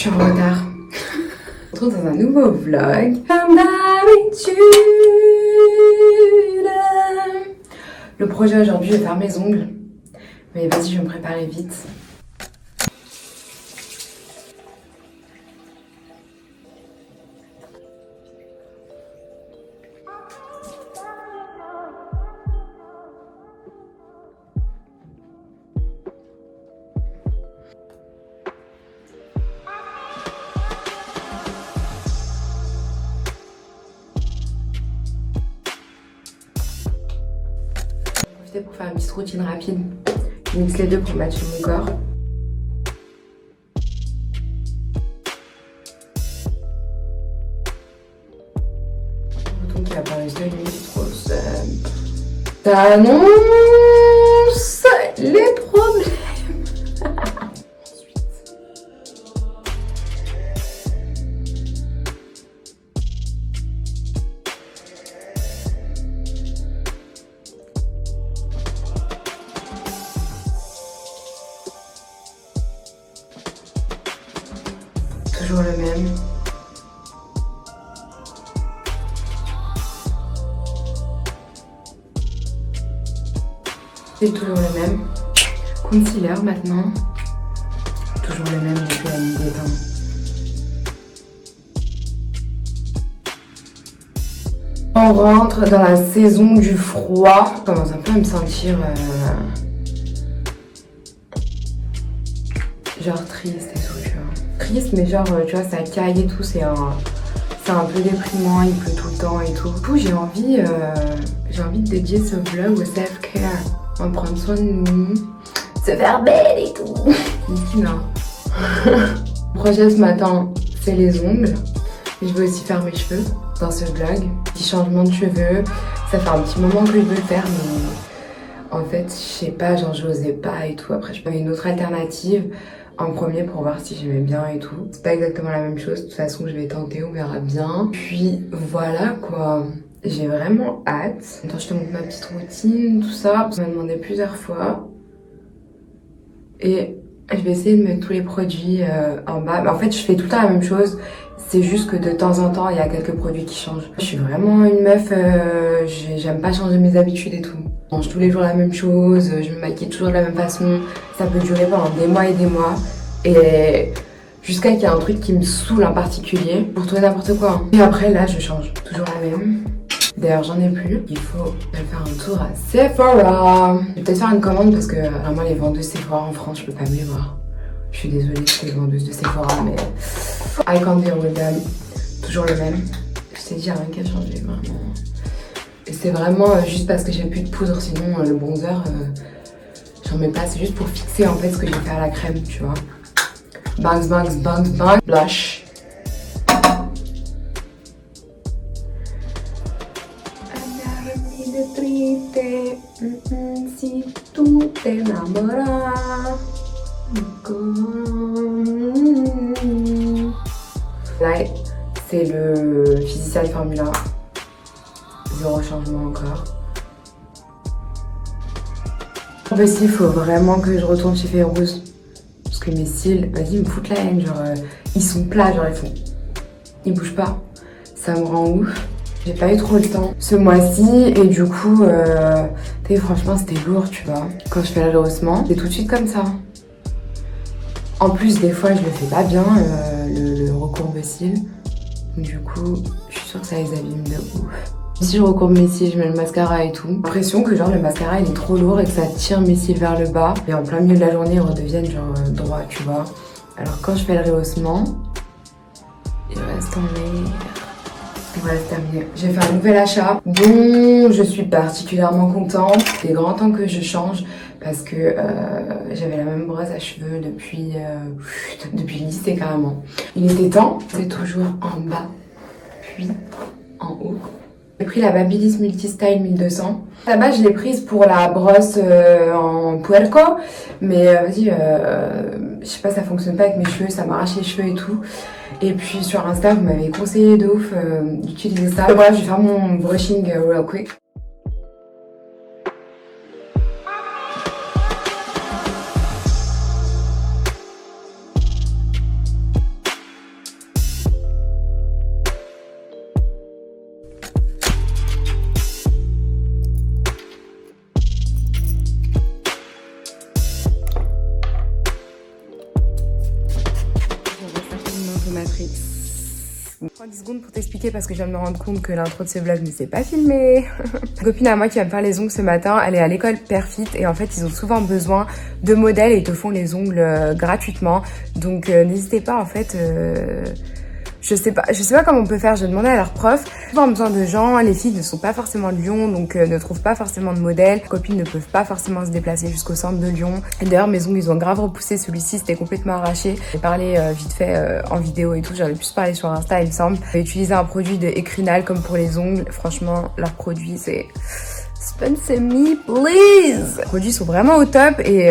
suis en retard. On se retrouve dans un nouveau vlog. Comme d'habitude. Le projet aujourd'hui, je vais faire mes ongles. Mais vas-y, je vais me préparer vite. Pour faire une petite routine rapide. Je mixe les deux pour matcher mon corps. Le bouton qui apparaît de nuit, c'est trop simple. Ça annonce les problèmes. Toujours le même. C'est toujours le même. Concealer maintenant. Toujours le même depuis la nuit des temps. On rentre dans la saison du froid. Je commence un peu à me sentir genre triste et tout, tu vois. Triste, mais genre, tu vois, ça caille et tout, c'est un peu déprimant, il pleut tout le temps et tout. Du coup, j'ai envie de dédier ce vlog au self-care. On va prendre soin de nous, se faire belle et tout. Non. Le projet ce matin, c'est les ongles. Je vais aussi faire mes cheveux dans ce vlog. Petit changement de cheveux. Ça fait un petit moment que je veux le faire, mais en fait, je sais pas, genre, j'osais pas et tout. Après, je fais une autre alternative en premier pour voir si j'aimais bien et tout. C'est pas exactement la même chose, de toute façon je vais tenter, on verra bien. Puis voilà quoi, j'ai vraiment hâte. Attends, je te montre ma petite routine, tout ça. On m'a demandé plusieurs fois. Et je vais essayer de mettre tous les produits en bas. Mais en fait je fais tout le temps la même chose. C'est juste que de temps en temps il y a quelques produits qui changent. Je suis vraiment une meuf, j'aime pas changer mes habitudes et tout. Je mange tous les jours la même chose, je me maquille toujours de la même façon. Ça peut durer pendant des mois et des mois. Et jusqu'à qu'il y ait un truc qui me saoule en particulier. Pour tout et n'importe quoi. Hein. Et après là je change. Toujours la même. D'ailleurs j'en ai plus. Il faut faire un tour à Sephora. Je vais peut-être faire une commande parce que vraiment les vendeuses Sephora en France je peux pas me les voir. Je suis désolée si les vendeuses de Sephora mais I can't deal with them. Toujours le même. Je t'ai dit rien qu'à changer vraiment. Et c'est vraiment juste parce que j'ai plus de poudre, sinon le bronzer j'en mets pas, c'est juste pour fixer en fait ce que j'ai fait à la crème, tu vois. Bangs, bangs, bangs, bangs, blush. Si tu t'enamoras. Là, c'est le Physician Formula. Zéro changement encore. Aussi, il faut vraiment que je retourne chez Férouz. Parce que mes cils, vas-y, ils me foutent la haine. Genre, ils sont plats, genre, ils bougent pas. Ça me rend ouf. J'ai pas eu trop le temps ce mois-ci. Et du coup, franchement, c'était lourd, tu vois. Quand je fais le rehaussement, c'est tout de suite comme ça. En plus, des fois, je le fais pas bien, le recourbe-cils. Du coup, je suis sûre que ça les abîme de ouf. Si je recourbe mes cils, je mets le mascara et tout. J'ai l'impression que genre le mascara il est trop lourd et que ça tire mes cils vers le bas. Et en plein milieu de la journée, ils redeviennent genre droits, tu vois. Alors quand je fais le rehaussement, il reste en l'air. Voilà, c'est terminé. J'ai fait un nouvel achat dont je suis particulièrement contente. Il est grand temps que je change parce que j'avais la même brosse à cheveux depuis le lycée carrément. Il était temps. C'est toujours en bas, puis en haut. J'ai pris la Babyliss Multistyle 1200. À la base, je l'ai prise pour la brosse en puerco, mais vas-y, je sais pas, ça fonctionne pas avec mes cheveux, ça m'arrache les cheveux et tout. Et puis sur Insta, vous m'avez conseillé de ouf d'utiliser ça. Voilà, je vais faire mon brushing real quick. Matrix. Je prends 10 secondes pour t'expliquer parce que je viens de me rendre compte que l'intro de ce vlog ne s'est pas filmé. Une copine à moi qui va me faire les ongles ce matin, elle est à l'école Perfit et en fait ils ont souvent besoin de modèles et ils te font les ongles gratuitement. Donc n'hésitez pas en fait... Je sais pas comment on peut faire, je vais demander à leur prof. Ils ont besoin de gens, les filles ne sont pas forcément de Lyon, donc ne trouvent pas forcément de modèles. Les copines ne peuvent pas forcément se déplacer jusqu'au centre de Lyon. Et d'ailleurs, mes ongles, ils ont grave repoussé, celui-ci, c'était complètement arraché. J'ai parlé vite fait en vidéo et tout, j'en ai plus parlé sur Insta, il me semble. J'ai utilisé un produit de Ecrinal comme pour les ongles. Franchement, leur produit, c'est... Sponsor me, please! Les produits sont vraiment au top et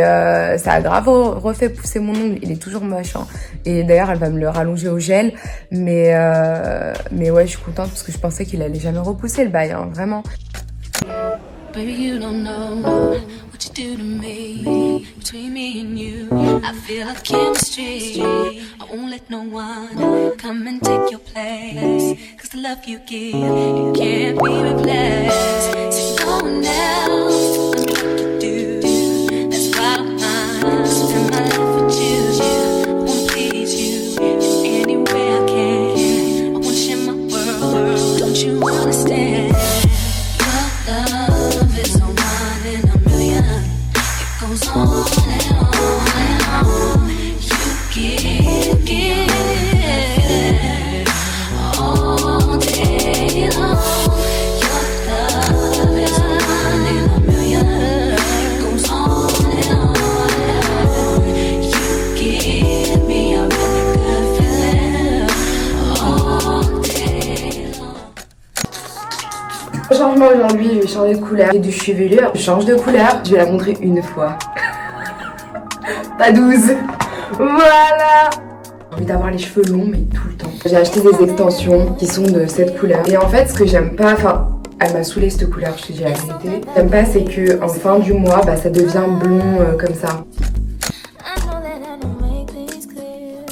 ça a grave refait pousser mon ongle. Il est toujours moche, hein. Et d'ailleurs, elle va me le rallonger au gel. Mais ouais, je suis contente parce que je pensais qu'il allait jamais repousser le bail, hein, vraiment. Baby, you don't know what you do to me. Between me and you, I feel like chemistry. I won't let no one come and take your place. Cause the love you give, it can't be replaced. So no one else tell me what to do. That's why I spend my life with you. I wanna please you in any way I can. I wanna share my world, don't you understand? Your love is a one in a million. It goes on and on and on. You give all day long. Your love is a one in a million. It goes on and on and on. You give me a really good feeling all day long. Changement aujourd'hui, je vais changer de couleur. J'ai du chevelure, je change de couleur. Je vais la montrer une fois. Pas 12. Voilà. J'ai envie d'avoir les cheveux longs, mais tout le temps. J'ai acheté des extensions qui sont de cette couleur. Et en fait, ce que j'aime pas, enfin, elle m'a saoulée cette couleur, je te dis la vérité. Ce que j'aime pas, c'est que en fin du mois, bah, ça devient blond comme ça. I know that I don't make things clear.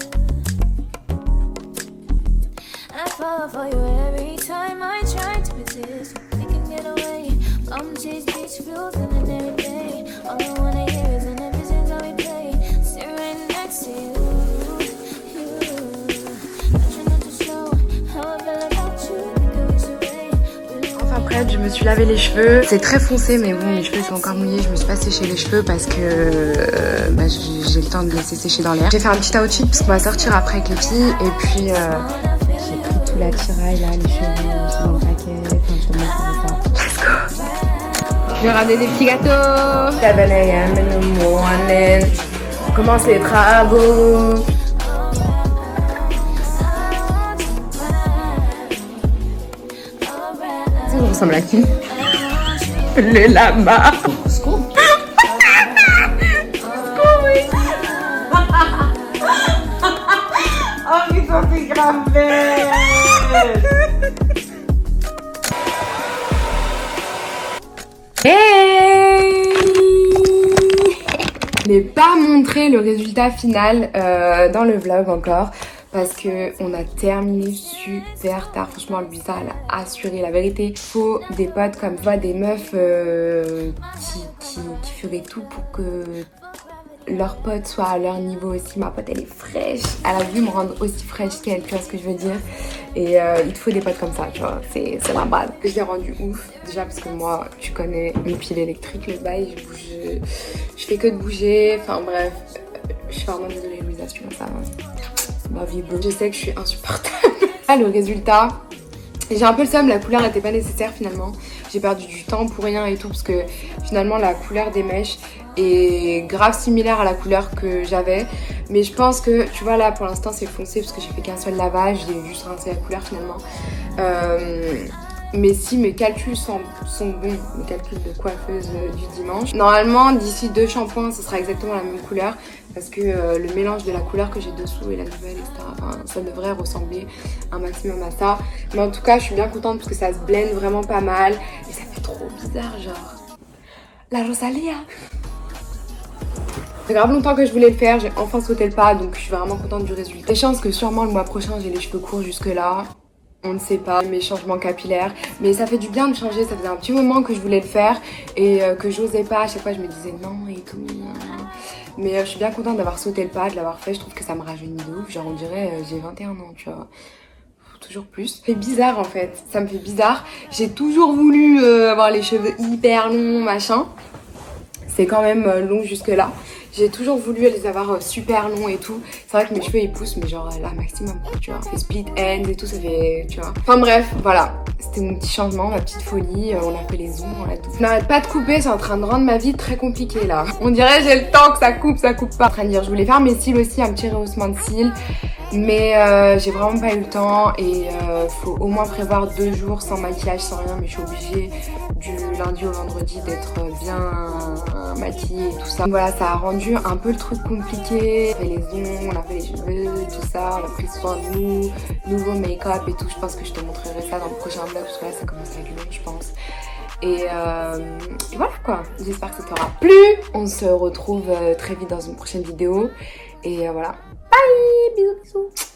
I fall for you every time I try to resist. We can get away. I'm chase beach views and then every day. All I wanna hear is an episode that we play. Sit right next to you. I try not to show how I feel about you. Because you're really Enfin prête, je me suis lavé les cheveux. C'est très foncé, mais bon, mes cheveux sont encore mouillés. Je me suis pas séché les cheveux parce que bah, j'ai le temps de laisser sécher dans l'air. J'ai fait un petit outfit parce qu'on va sortir après avec les filles. Et puis j'ai pris tout l'attirail là, les cheveux, c'est dans le paquet. Enfin, je te montre ça. Let's go. Je vais ramener des petits gâteaux. 7 a.m. in the morning. On commence les travaux. Ça ressemble à qui? Le lama. Oh, ils sont si gravés. Hey! Je n'ai pas montré le résultat final dans le vlog encore parce que on a terminé super tard. Franchement, Louisa elle a assuré la vérité. Faut des potes comme toi, des meufs qui feraient tout pour que leurs potes soient à leur niveau aussi. Ma pote elle est fraîche, elle a vu me rendre aussi fraîche qu'elle, tu vois ce que je veux dire. Et il te faut des potes comme ça, tu vois, c'est la base. Je l'ai rendu ouf, déjà parce que moi, tu connais une pile électrique, le bail, je bouge, je fais que de bouger, enfin bref. Je suis vraiment désolée Louisa, si tu vois ça, ma vie bleue. Je sais que je suis insupportable. Ah, le résultat, j'ai un peu le seum, la couleur n'était pas nécessaire finalement. J'ai perdu du temps pour rien et tout parce que finalement la couleur des mèches est grave similaire à la couleur que j'avais. Mais je pense que, tu vois là pour l'instant c'est foncé parce que j'ai fait qu'un seul lavage, j'ai juste rincé la couleur finalement. Mais si mes calculs sont bons, mes calculs de coiffeuse du dimanche, normalement d'ici 2 shampoings ce sera exactement la même couleur parce que le mélange de la couleur que j'ai dessous et la nouvelle, etc. Enfin, ça devrait ressembler un maximum à ça. Mais en tout cas je suis bien contente parce que ça se blende vraiment pas mal et ça fait trop bizarre genre la Rosalia. C'est grave longtemps que je voulais le faire, j'ai enfin sauté le pas donc je suis vraiment contente du résultat. Des chances que sûrement le mois prochain j'ai les cheveux courts jusque là. On ne sait pas, mes changements capillaires, mais ça fait du bien de changer, ça faisait un petit moment que je voulais le faire et que j'osais pas, à chaque fois je me disais non et tout. Mais je suis bien contente d'avoir sauté le pas, de l'avoir fait, je trouve que ça me rajeunit de ouf, genre on dirait j'ai 21 ans, tu vois. Toujours plus. C'est bizarre en fait, ça me fait bizarre. J'ai toujours voulu avoir les cheveux hyper longs, machin. C'est quand même long jusque là. J'ai toujours voulu les avoir super longs et tout. C'est vrai que mes cheveux ils poussent, mais genre là maximum, tu vois. Ça fait split ends et tout, ça fait, tu vois. Enfin bref, voilà. C'était mon petit changement, ma petite folie. On a fait les zooms, on a tout. Je n'arrête pas de couper, c'est en train de rendre ma vie très compliquée là. On dirait j'ai le temps que ça coupe pas. En train de dire, je voulais faire mes cils aussi, un petit rehaussement de cils. Mais j'ai vraiment pas eu le temps et faut au moins prévoir 2 jours sans maquillage, sans rien. Mais je suis obligée du lundi au vendredi d'être bien maquillée et tout ça. Donc voilà, ça a rendu un peu le truc compliqué. On a fait les ongles, on a fait les cheveux, tout ça. On a pris soin de nous, nouveau make-up et tout. Je pense que je te montrerai ça dans le prochain vlog parce que là ça commence à être long, je pense. Et voilà quoi, j'espère que ça t'aura plu. On se retrouve très vite dans une prochaine vidéo. Et voilà. Bye, bisous bisous.